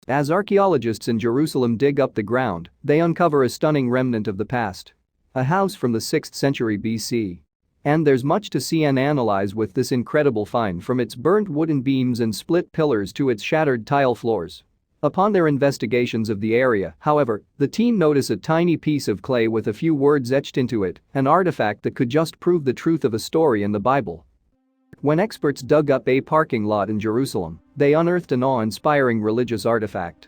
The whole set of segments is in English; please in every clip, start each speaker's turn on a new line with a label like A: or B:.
A: As archaeologists in Jerusalem dig up the ground, they uncover a stunning remnant of the past. A house from the 6th century BC. And there's much to see and analyze with this incredible find, from its burnt wooden beams and split pillars to its shattered tile floors. Upon their investigations of the area, however, the team notice a tiny piece of clay with a few words etched into it, an artifact that could just prove the truth of a story in the Bible. When experts dug up a parking lot in Jerusalem, they unearthed an awe-inspiring religious artifact.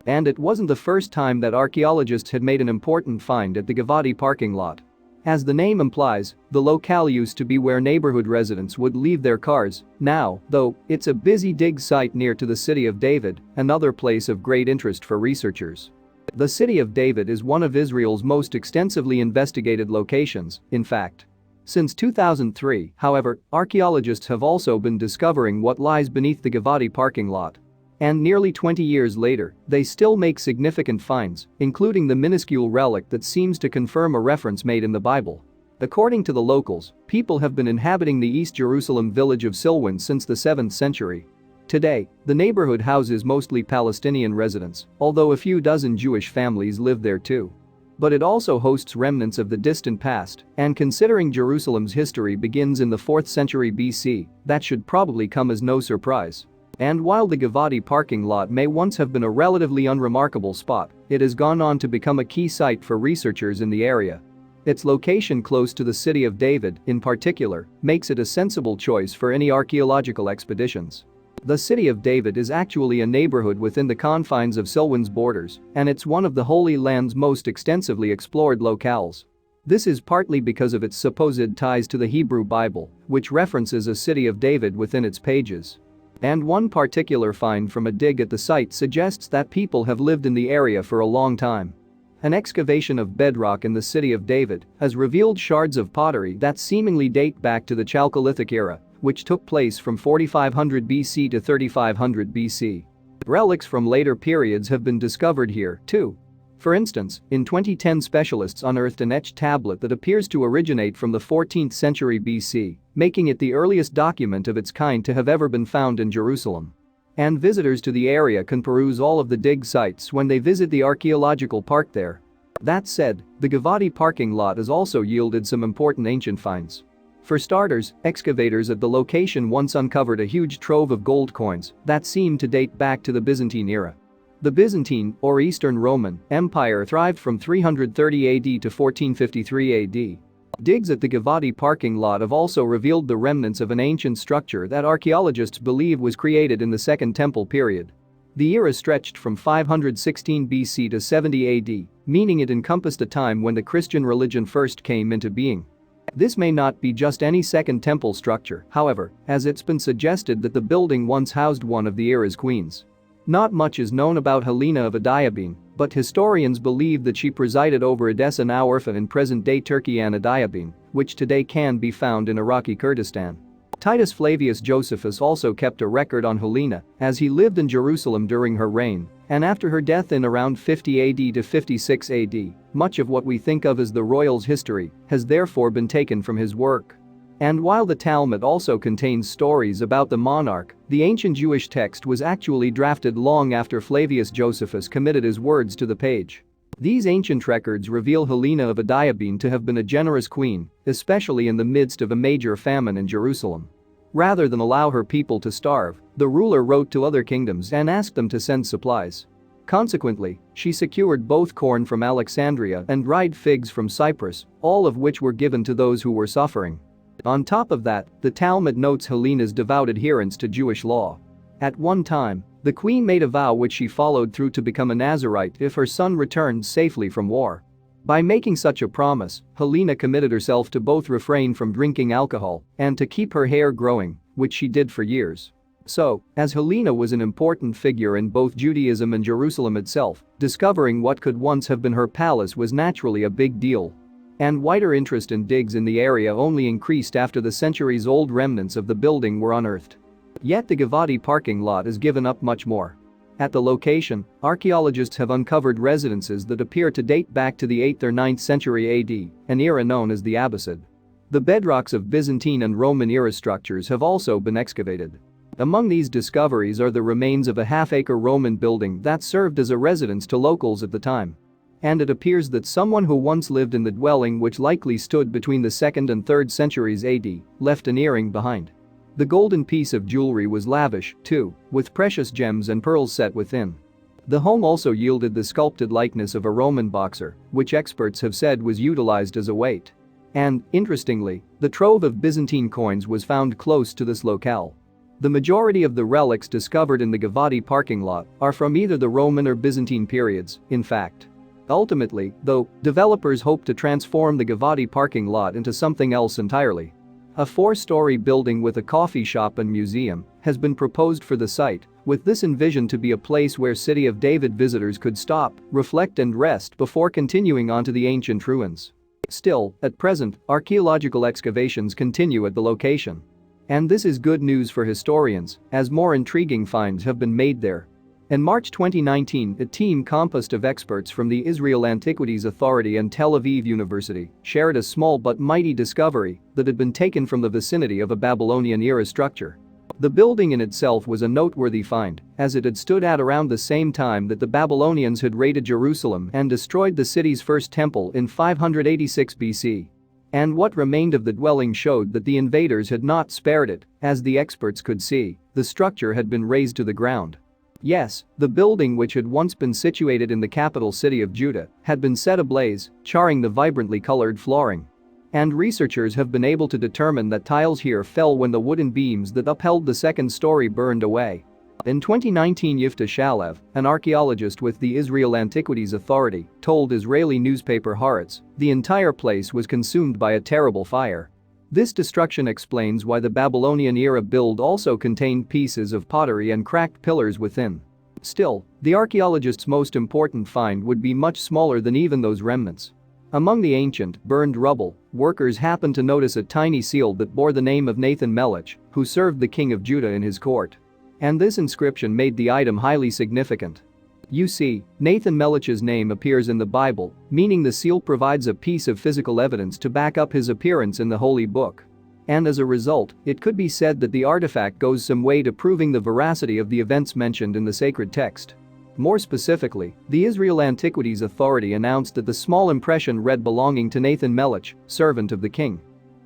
A: And it wasn't the first time that archaeologists had made an important find at the Givati parking lot. As the name implies, the locale used to be where neighborhood residents would leave their cars. Now, though, it's a busy dig site near to the City of David, another place of great interest for researchers. The City of David is one of Israel's most extensively investigated locations, in fact. Since 2003, however, archaeologists have also been discovering what lies beneath the Givati parking lot. And nearly 20 years later, they still make significant finds, including the minuscule relic that seems to confirm a reference made in the Bible. According to the locals, people have been inhabiting the East Jerusalem village of Silwan since the 7th century. Today, the neighborhood houses mostly Palestinian residents, although a few dozen Jewish families live there too. But it also hosts remnants of the distant past, and considering Jerusalem's history begins in the 4th century BC, that should probably come as no surprise. And while the Givati parking lot may once have been a relatively unremarkable spot, it has gone on to become a key site for researchers in the area. Its location close to the City of David, in particular, makes it a sensible choice for any archaeological expeditions. The City of David is actually a neighborhood within the confines of Silwan's borders, and it's one of the Holy Land's most extensively explored locales. This is partly because of its supposed ties to the Hebrew Bible, which references a City of David within its pages. And one particular find from a dig at the site suggests that people have lived in the area for a long time. An excavation of bedrock in the City of David has revealed shards of pottery that seemingly date back to the Chalcolithic era, which took place from 4500 BC to 3500 BC. Relics from later periods have been discovered here, too. For instance, in 2010 specialists unearthed an etched tablet that appears to originate from the 14th century BC, making it the earliest document of its kind to have ever been found in Jerusalem. And visitors to the area can peruse all of the dig sites when they visit the archaeological park there. That said, the Givati parking lot has also yielded some important ancient finds. For starters, excavators at the location once uncovered a huge trove of gold coins that seemed to date back to the Byzantine era. The Byzantine, or Eastern Roman, Empire thrived from 330 AD to 1453 AD. Digs at the Givati parking lot have also revealed the remnants of an ancient structure that archaeologists believe was created in the Second Temple period. The era stretched from 516 BC to 70 AD, meaning it encompassed a time when the Christian religion first came into being. This may not be just any Second Temple structure, however, as it's been suggested that the building once housed one of the era's queens. Not much is known about Helena of Adiabene, but historians believe that she presided over Edessa, now Urfa in present-day Turkey, and Adiabene, which today can be found in Iraqi Kurdistan. Titus Flavius Josephus also kept a record on Helena, as he lived in Jerusalem during her reign, and after her death in around 50 AD to 56 AD, much of what we think of as the royals' history has therefore been taken from his work. And while the Talmud also contains stories about the monarch, the ancient Jewish text was actually drafted long after Flavius Josephus committed his words to the page. These ancient records reveal Helena of Adiabene to have been a generous queen, especially in the midst of a major famine in Jerusalem. Rather than allow her people to starve, the ruler wrote to other kingdoms and asked them to send supplies. Consequently, she secured both corn from Alexandria and dried figs from Cyprus, all of which were given to those who were suffering. On top of that, the Talmud notes Helena's devout adherence to Jewish law. At one time, the queen made a vow which she followed through to become a Nazirite if her son returned safely from war. By making such a promise, Helena committed herself to both refrain from drinking alcohol and to keep her hair growing, which she did for years. So, as Helena was an important figure in both Judaism and Jerusalem itself, discovering what could once have been her palace was naturally a big deal. And wider interest in digs in the area only increased after the centuries-old remnants of the building were unearthed. Yet the Givati parking lot has given up much more. At the location, archaeologists have uncovered residences that appear to date back to the 8th or 9th century AD, an era known as the Abbasid. The bedrocks of Byzantine and Roman-era structures have also been excavated. Among these discoveries are the remains of a half-acre Roman building that served as a residence to locals at the time. And it appears that someone who once lived in the dwelling, which likely stood between the 2nd and 3rd centuries AD, left an earring behind. The golden piece of jewelry was lavish, too, with precious gems and pearls set within. The home also yielded the sculpted likeness of a Roman boxer, which experts have said was utilized as a weight. And, interestingly, the trove of Byzantine coins was found close to this locale. The majority of the relics discovered in the Givati parking lot are from either the Roman or Byzantine periods, in fact. Ultimately, though, developers hope to transform the Givati parking lot into something else entirely. A 4-story building with a coffee shop and museum has been proposed for the site, with this envisioned to be a place where City of David visitors could stop, reflect and rest before continuing on to the ancient ruins. Still, at present, archaeological excavations continue at the location. And this is good news for historians, as more intriguing finds have been made there. In March 2019, a team composed of experts from the Israel Antiquities Authority and Tel Aviv University shared a small but mighty discovery that had been taken from the vicinity of a Babylonian-era structure. The building in itself was a noteworthy find, as it had stood at around the same time that the Babylonians had raided Jerusalem and destroyed the city's first temple in 586 BC. And what remained of the dwelling showed that the invaders had not spared it, as the experts could see, the structure had been razed to the ground. Yes, the building, which had once been situated in the capital city of Judah, had been set ablaze, charring the vibrantly colored flooring. And researchers have been able to determine that tiles here fell when the wooden beams that upheld the 2nd story burned away. In 2019, Yifta Shalev, an archaeologist with the Israel Antiquities Authority, told Israeli newspaper Haaretz, the entire place was consumed by a terrible fire. This destruction explains why the Babylonian-era build also contained pieces of pottery and cracked pillars within. Still, the archaeologist's most important find would be much smaller than even those remnants. Among the ancient, burned rubble, workers happened to notice a tiny seal that bore the name of Nathan Melech, who served the king of Judah in his court. And this inscription made the item highly significant. You see, Nathan Melech's name appears in the Bible, meaning the seal provides a piece of physical evidence to back up his appearance in the Holy Book. And as a result, it could be said that the artifact goes some way to proving the veracity of the events mentioned in the sacred text. More specifically, the Israel Antiquities Authority announced that the small impression read belonging to Nathan Melech, servant of the king.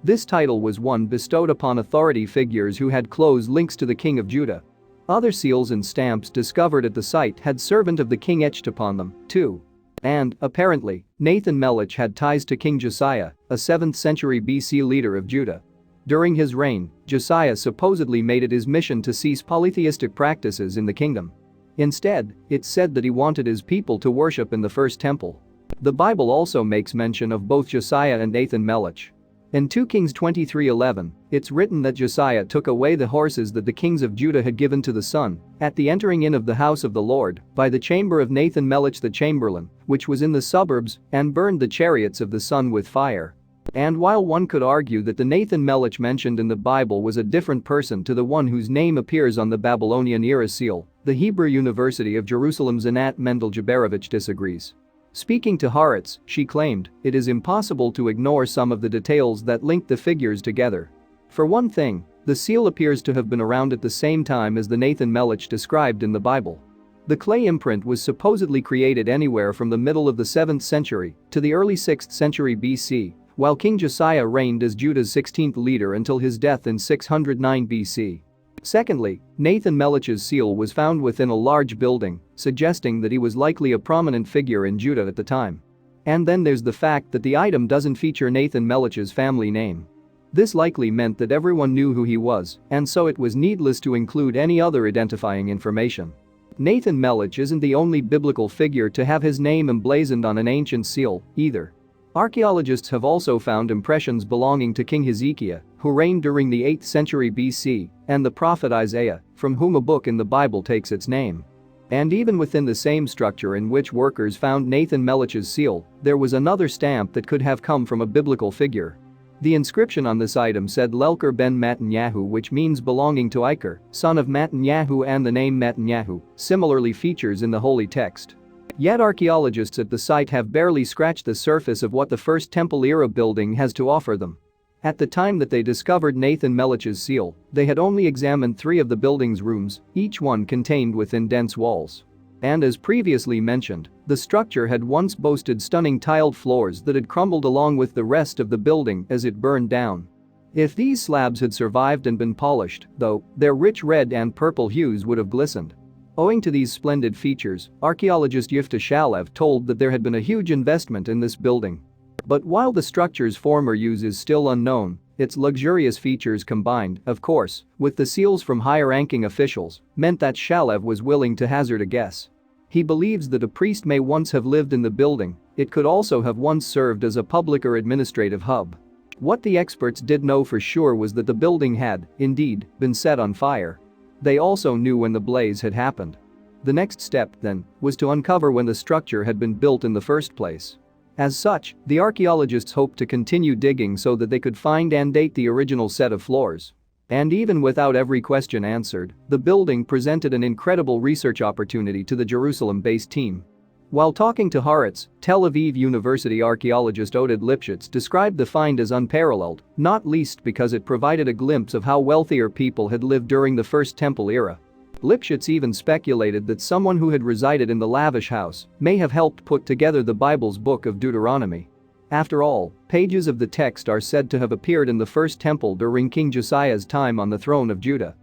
A: This title was one bestowed upon authority figures who had close links to the king of Judah. Other seals and stamps discovered at the site had servant of the king etched upon them, too. And, apparently, Nathan Melech had ties to King Josiah, a 7th century BC leader of Judah. During his reign, Josiah supposedly made it his mission to cease polytheistic practices in the kingdom. Instead, it's said that he wanted his people to worship in the first temple. The Bible also makes mention of both Josiah and Nathan Melech. In 2 Kings 23:11, it's written that Josiah took away the horses that the kings of Judah had given to the sun at the entering in of the house of the Lord by the chamber of Nathan Melech the chamberlain, which was in the suburbs, and burned the chariots of the sun with fire. And while one could argue that the Nathan Melech mentioned in the Bible was a different person to the one whose name appears on the Babylonian-era seal, the Hebrew University of Jerusalem's Anat Mendel-Jaberovich disagrees. Speaking to Haaretz, she claimed, it is impossible to ignore some of the details that link the figures together. For one thing, the seal appears to have been around at the same time as the Nathan Melech described in the Bible. The clay imprint was supposedly created anywhere from the middle of the 7th century to the early 6th century BC, while King Josiah reigned as Judah's 16th leader until his death in 609 BC. Secondly, Nathan Melech's seal was found within a large building, suggesting that he was likely a prominent figure in Judah at the time. And then there's the fact that the item doesn't feature Nathan Melech's family name. This likely meant that everyone knew who he was, and so it was needless to include any other identifying information. Nathan Melech isn't the only biblical figure to have his name emblazoned on an ancient seal, either. Archaeologists have also found impressions belonging to King Hezekiah, who reigned during the 8th century BC, and the prophet Isaiah, from whom a book in the Bible takes its name. And even within the same structure in which workers found Nathan Melech's seal, there was another stamp that could have come from a biblical figure. The inscription on this item said Lelker ben Mattanyahu, which means belonging to Iker, son of Mattanyahu, and the name Mattanyahu similarly features in the holy text. Yet archaeologists at the site have barely scratched the surface of what the First Temple-era building has to offer them. At the time that they discovered Nathan Melich's seal, they had only examined 3 of the building's rooms, each one contained within dense walls. And as previously mentioned, the structure had once boasted stunning tiled floors that had crumbled along with the rest of the building as it burned down. If these slabs had survived and been polished, though, their rich red and purple hues would have glistened. Owing to these splendid features, archaeologist Yifta Shalev told that there had been a huge investment in this building. But while the structure's former use is still unknown, its luxurious features combined, of course, with the seals from higher-ranking officials, meant that Shalev was willing to hazard a guess. He believes that a priest may once have lived in the building. It could also have once served as a public or administrative hub. What the experts did know for sure was that the building had, indeed, been set on fire. They also knew when the blaze had happened. The next step, then, was to uncover when the structure had been built in the first place. As such, the archaeologists hoped to continue digging so that they could find and date the original set of floors. And even without every question answered, the building presented an incredible research opportunity to the Jerusalem-based team. While talking to Haaretz, Tel Aviv University archaeologist Oded Lipschitz described the find as unparalleled, not least because it provided a glimpse of how wealthier people had lived during the First Temple era. Lipschitz even speculated that someone who had resided in the lavish house may have helped put together the Bible's book of Deuteronomy. After all, pages of the text are said to have appeared in the First Temple during King Josiah's time on the throne of Judah.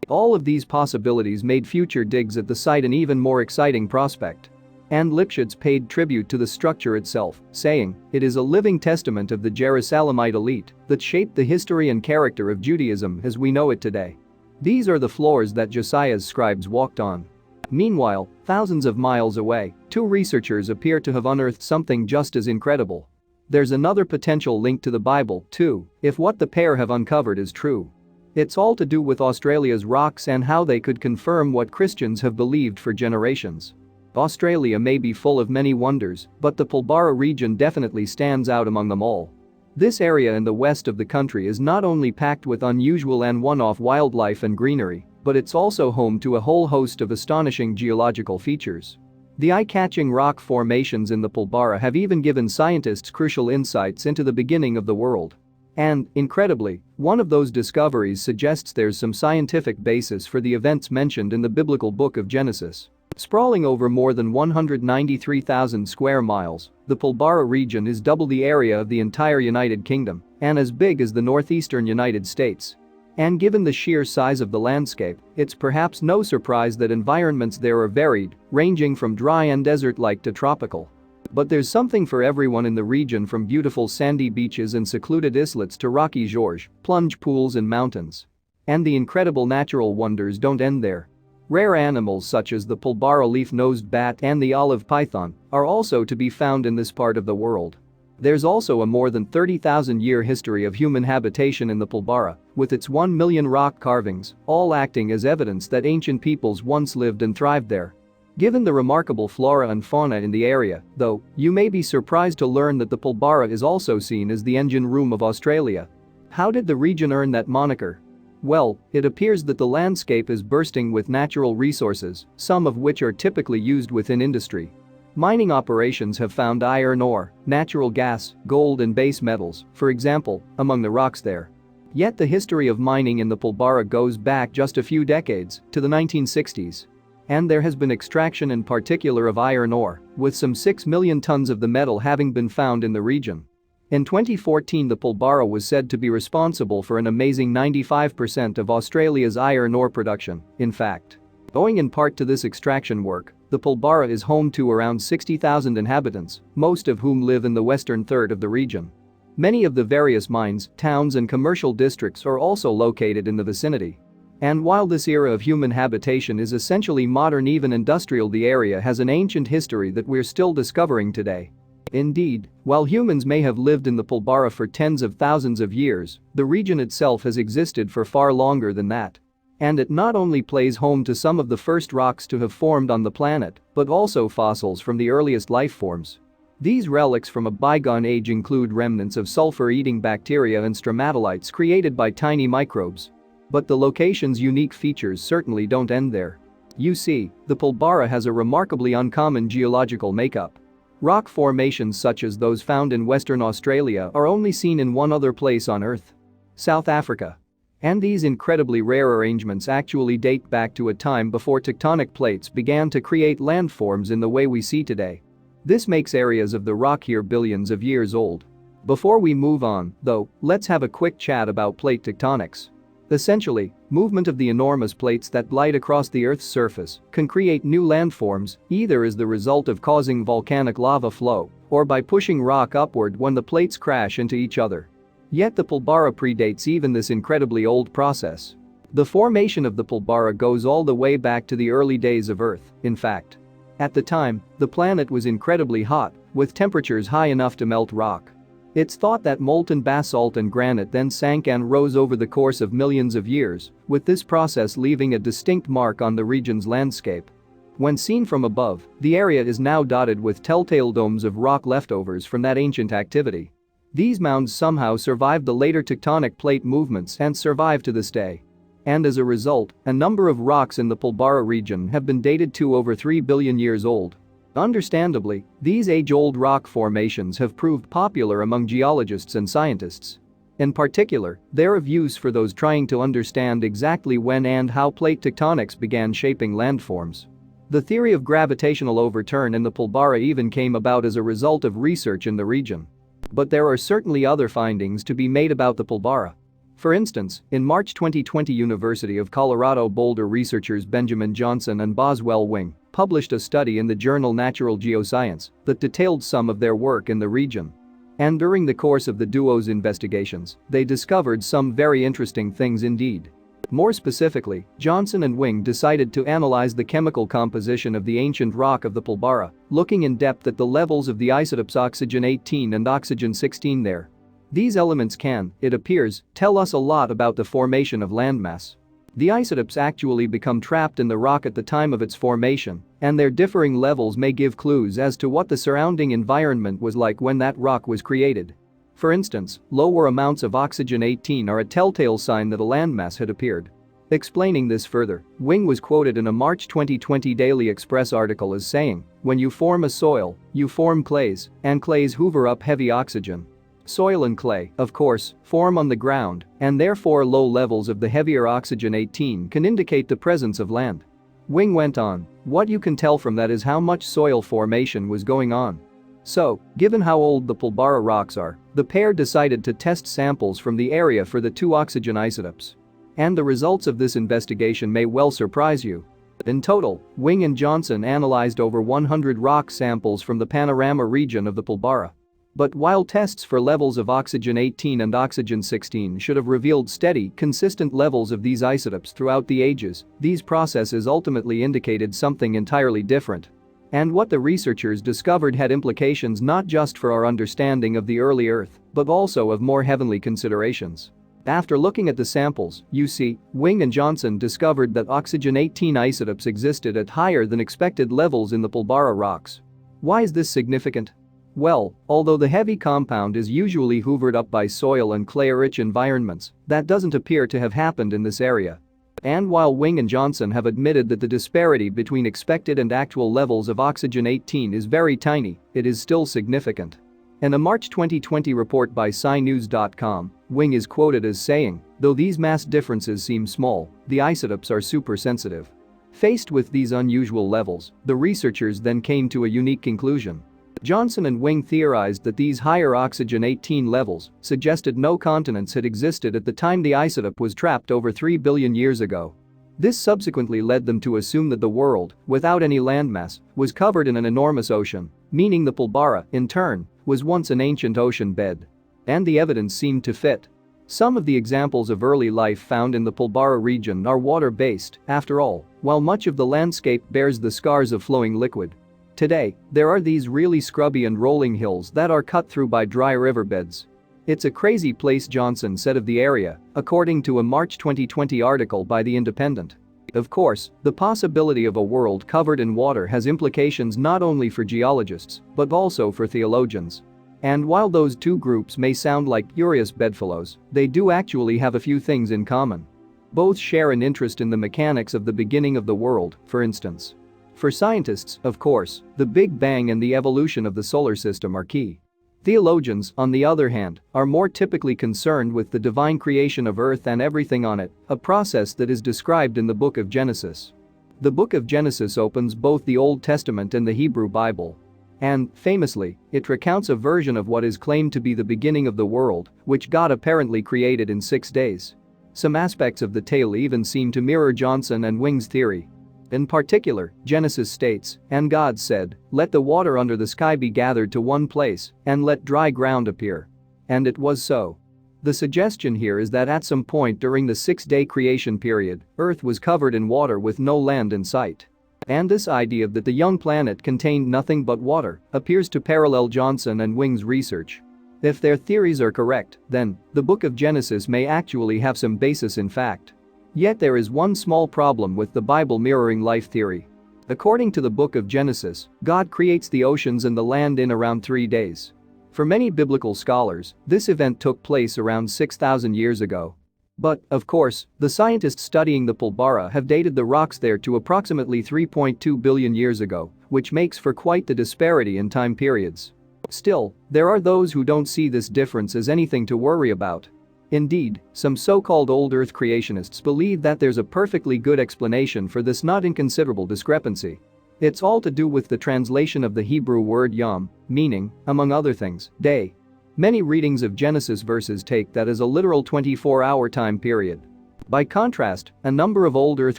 A: All of these possibilities made future digs at the site an even more exciting prospect. And Lipschitz paid tribute to the structure itself, saying, "It is a living testament of the Jerusalemite elite that shaped the history and character of Judaism as we know it today. These are the floors that Josiah's scribes walked on." Meanwhile, thousands of miles away, 2 researchers appear to have unearthed something just as incredible. There's another potential link to the Bible, too, if what the pair have uncovered is true. It's all to do with Australia's rocks and how they could confirm what Christians have believed for generations. Australia may be full of many wonders, but the Pilbara region definitely stands out among them all. This area in the west of the country is not only packed with unusual and one-off wildlife and greenery, but it's also home to a whole host of astonishing geological features. The eye-catching rock formations in the Pilbara have even given scientists crucial insights into the beginning of the world. And, incredibly, one of those discoveries suggests there's some scientific basis for the events mentioned in the biblical book of Genesis. Sprawling over more than 193,000 square miles, the Pilbara region is double the area of the entire United Kingdom and as big as the northeastern United States. And given the sheer size of the landscape, it's perhaps no surprise that environments there are varied, ranging from dry and desert-like to tropical. But there's something for everyone in the region, from beautiful sandy beaches and secluded islets to rocky gorges, plunge pools and mountains. And the incredible natural wonders don't end there. Rare animals such as the Pilbara leaf-nosed bat and the olive python are also to be found in this part of the world. There's also a more than 30,000-year history of human habitation in the Pilbara, with its 1 million rock carvings, all acting as evidence that ancient peoples once lived and thrived there. Given the remarkable flora and fauna in the area, though, you may be surprised to learn that the Pilbara is also seen as the engine room of Australia. How did the region earn that moniker? Well, it appears that the landscape is bursting with natural resources, some of which are typically used within industry. Mining operations have found iron ore, natural gas, gold and base metals, for example, among the rocks there. Yet the history of mining in the Pilbara goes back just a few decades, to the 1960s. And there has been extraction in particular of iron ore, with some 6 million tons of the metal having been found in the region. In 2014, the Pilbara was said to be responsible for an amazing 95% of Australia's iron ore production, in fact. Owing in part to this extraction work, the Pilbara is home to around 60,000 inhabitants, most of whom live in the western third of the region. Many of the various mines, towns and commercial districts are also located in the vicinity. And while this era of human habitation is essentially modern, even industrial, the area has an ancient history that we're still discovering today. Indeed, while humans may have lived in the Pilbara for tens of thousands of years, the region itself has existed for far longer than that. And it not only plays home to some of the first rocks to have formed on the planet, but also fossils from the earliest life forms. These relics from a bygone age include remnants of sulfur-eating bacteria and stromatolites created by tiny microbes. But the location's unique features certainly don't end there. You see, the Pilbara has a remarkably uncommon geological makeup. Rock formations such as those found in Western Australia are only seen in one other place on Earth: South Africa. And these incredibly rare arrangements actually date back to a time before tectonic plates began to create landforms in the way we see today. This makes areas of the rock here billions of years old. Before we move on, though, let's have a quick chat about plate tectonics. Essentially, movement of the enormous plates that glide across the Earth's surface can create new landforms, either as the result of causing volcanic lava flow or by pushing rock upward when the plates crash into each other. Yet the Pilbara predates even this incredibly old process. The formation of the Pilbara goes all the way back to the early days of Earth, in fact. At the time, the planet was incredibly hot, with temperatures high enough to melt rock. It's thought that molten basalt and granite then sank and rose over the course of millions of years, with this process leaving a distinct mark on the region's landscape. When seen from above, the area is now dotted with telltale domes of rock leftovers from that ancient activity. These mounds somehow survived the later tectonic plate movements and survive to this day. And as a result, a number of rocks in the Pilbara region have been dated to over 3 billion years old. Understandably, these age-old rock formations have proved popular among geologists and scientists. In particular, they're of use for those trying to understand exactly when and how plate tectonics began shaping landforms. The theory of gravitational overturn in the Pilbara even came about as a result of research in the region. But there are certainly other findings to be made about the Pilbara. For instance, in March 2020, University of Colorado Boulder researchers Benjamin Johnson and Boswell Wing published a study in the journal Natural Geoscience that detailed some of their work in the region. And during the course of the duo's investigations, they discovered some very interesting things indeed. More specifically, Johnson and Wing decided to analyze the chemical composition of the ancient rock of the Pilbara, looking in depth at the levels of the isotopes oxygen-18 and oxygen-16 there. These elements can, it appears, tell us a lot about the formation of landmass. The isotopes actually become trapped in the rock at the time of its formation, and their differing levels may give clues as to what the surrounding environment was like when that rock was created. For instance, lower amounts of oxygen-18 are a telltale sign that a landmass had appeared. Explaining this further, Wing was quoted in a March 2020 Daily Express article as saying, "When you form a soil, you form clays, and clays hoover up heavy oxygen. Soil and clay, of course, form on the ground, and therefore low levels of the heavier oxygen-18 can indicate the presence of land." Wing went on, "What you can tell from that is how much soil formation was going on." So, given how old the Pilbara rocks are, the pair decided to test samples from the area for the two oxygen isotopes. And the results of this investigation may well surprise you. In total, Wing and Johnson analyzed over 100 rock samples from the Panorama region of the Pilbara. But while tests for levels of oxygen-18 and oxygen-16 should have revealed steady, consistent levels of these isotopes throughout the ages, these processes ultimately indicated something entirely different. And what the researchers discovered had implications not just for our understanding of the early Earth, but also of more heavenly considerations. After looking at the samples, you see, Wing and Johnson discovered that oxygen-18 isotopes existed at higher than expected levels in the Pilbara rocks. Why is this significant? Well, although the heavy compound is usually hoovered up by soil and clay-rich environments, that doesn't appear to have happened in this area. And while Wing and Johnson have admitted that the disparity between expected and actual levels of oxygen-18 is very tiny, it is still significant. In a March 2020 report by SciNews.com, Wing is quoted as saying, "Though these mass differences seem small, the isotopes are super-sensitive." Faced with these unusual levels, the researchers then came to a unique conclusion. Johnson and Wing theorized that these higher oxygen-18 levels suggested no continents had existed at the time the isotope was trapped over 3 billion years ago. This subsequently led them to assume that the world, without any landmass, was covered in an enormous ocean, meaning the Pilbara, in turn, was once an ancient ocean bed. And the evidence seemed to fit. Some of the examples of early life found in the Pilbara region are water-based, after all, while much of the landscape bears the scars of flowing liquid. Today, there are these really scrubby and rolling hills that are cut through by dry riverbeds. "It's a crazy place," Johnson said of the area, according to a March 2020 article by The Independent. Of course, the possibility of a world covered in water has implications not only for geologists, but also for theologians. And while those two groups may sound like curious bedfellows, they do actually have a few things in common. Both share an interest in the mechanics of the beginning of the world, for instance. For scientists, of course, the Big Bang and the evolution of the solar system are key. Theologians, on the other hand, are more typically concerned with the divine creation of Earth and everything on it, a process that is described in the book of Genesis. The book of Genesis opens both the Old Testament and the Hebrew Bible. And, famously, it recounts a version of what is claimed to be the beginning of the world, which God apparently created in 6 days. Some aspects of the tale even seem to mirror Johnson and Wing's theory. In particular, Genesis states, "And God said, let the water under the sky be gathered to one place, and let dry ground appear. And it was so." The suggestion here is that at some point during the 6-day creation period, Earth was covered in water with no land in sight. And this idea that the young planet contained nothing but water appears to parallel Johnson and Wing's research. If their theories are correct, then the book of Genesis may actually have some basis in fact. Yet there is one small problem with the Bible mirroring life theory. According to the book of Genesis, God creates the oceans and the land in around 3 days. For many biblical scholars, this event took place around 6,000 years ago. But, of course, the scientists studying the Pilbara have dated the rocks there to approximately 3.2 billion years ago, which makes for quite the disparity in time periods. Still, there are those who don't see this difference as anything to worry about. Indeed, some so-called old Earth creationists believe that there's a perfectly good explanation for this not inconsiderable discrepancy. It's all to do with the translation of the Hebrew word yom, meaning, among other things, day. Many readings of Genesis verses take that as a literal 24-hour time period. By contrast, a number of old Earth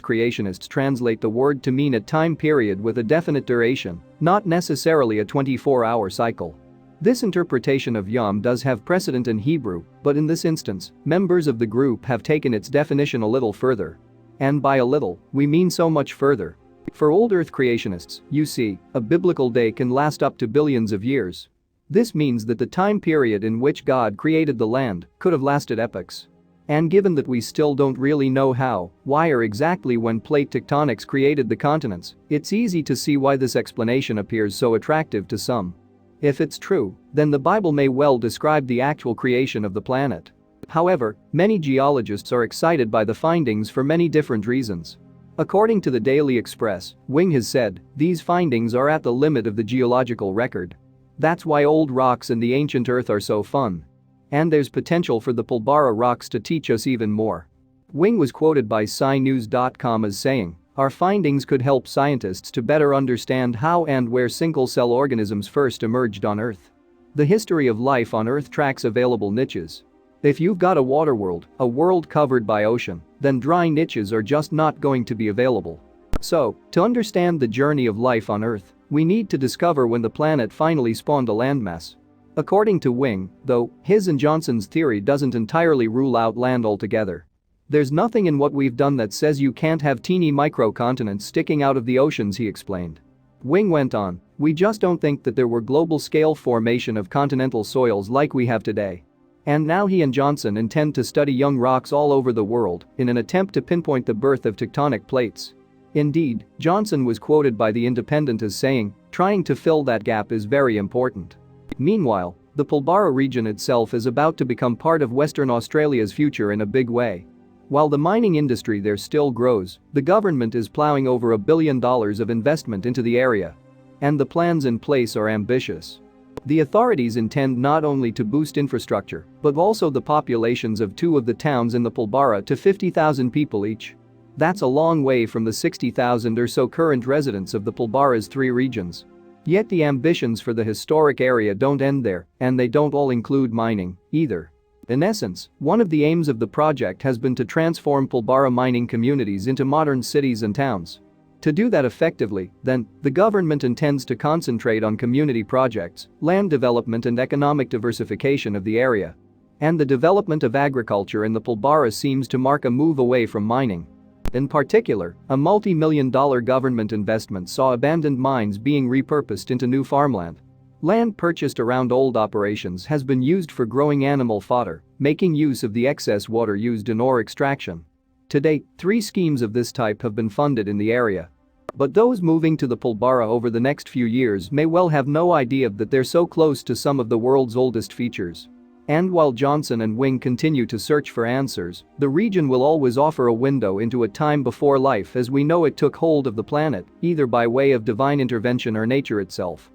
A: creationists translate the word to mean a time period with a definite duration, not necessarily a 24-hour cycle. This interpretation of yom does have precedent in Hebrew, but in this instance, members of the group have taken its definition a little further. And by a little, we mean so much further. For old Earth creationists, you see, a biblical day can last up to billions of years. This means that the time period in which God created the land could have lasted epochs. And given that we still don't really know how, why or exactly when plate tectonics created the continents, it's easy to see why this explanation appears so attractive to some. If it's true, then the Bible may well describe the actual creation of the planet. However, many geologists are excited by the findings for many different reasons. According to the Daily Express, Wing has said, these findings are at the limit of the geological record. That's why old rocks and the ancient Earth are so fun. And there's potential for the Pilbara rocks to teach us even more. Wing was quoted by SciNews.com as saying, "Our findings could help scientists to better understand how and where single-cell organisms first emerged on Earth. The history of life on Earth tracks available niches. If you've got a water world, a world covered by ocean, then dry niches are just not going to be available. So, to understand the journey of life on Earth, we need to discover when the planet finally spawned a landmass." According to Wing, though, his and Johnson's theory doesn't entirely rule out land altogether. There's nothing in what we've done that says you can't have teeny microcontinents sticking out of the oceans, he explained. Wing went on, "We just don't think that there were global-scale formation of continental soils like we have today." And now he and Johnson intend to study young rocks all over the world in an attempt to pinpoint the birth of tectonic plates. Indeed, Johnson was quoted by The Independent as saying, "Trying to fill that gap is very important." Meanwhile, the Pilbara region itself is about to become part of Western Australia's future in a big way. While the mining industry there still grows, the government is plowing over $1 billion of investment into the area. And the plans in place are ambitious. The authorities intend not only to boost infrastructure, but also the populations of 2 of the towns in the Pilbara to 50,000 people each. That's a long way from the 60,000 or so current residents of the Pilbara's 3 regions. Yet the ambitions for the historic area don't end there, and they don't all include mining, either. In essence, one of the aims of the project has been to transform Pilbara mining communities into modern cities and towns. To do that effectively, then, the government intends to concentrate on community projects, land development and economic diversification of the area. And the development of agriculture in the Pilbara seems to mark a move away from mining. In particular, a multi-million-dollar government investment saw abandoned mines being repurposed into new farmland. Land purchased around old operations has been used for growing animal fodder, making use of the excess water used in ore extraction. To date, 3 schemes of this type have been funded in the area. But those moving to the Pilbara over the next few years may well have no idea that they're so close to some of the world's oldest features. And while Johnson and Wing continue to search for answers, the region will always offer a window into a time before life as we know it took hold of the planet, either by way of divine intervention or nature itself.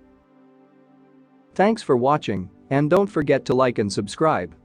A: Thanks for watching, and don't forget to like and subscribe.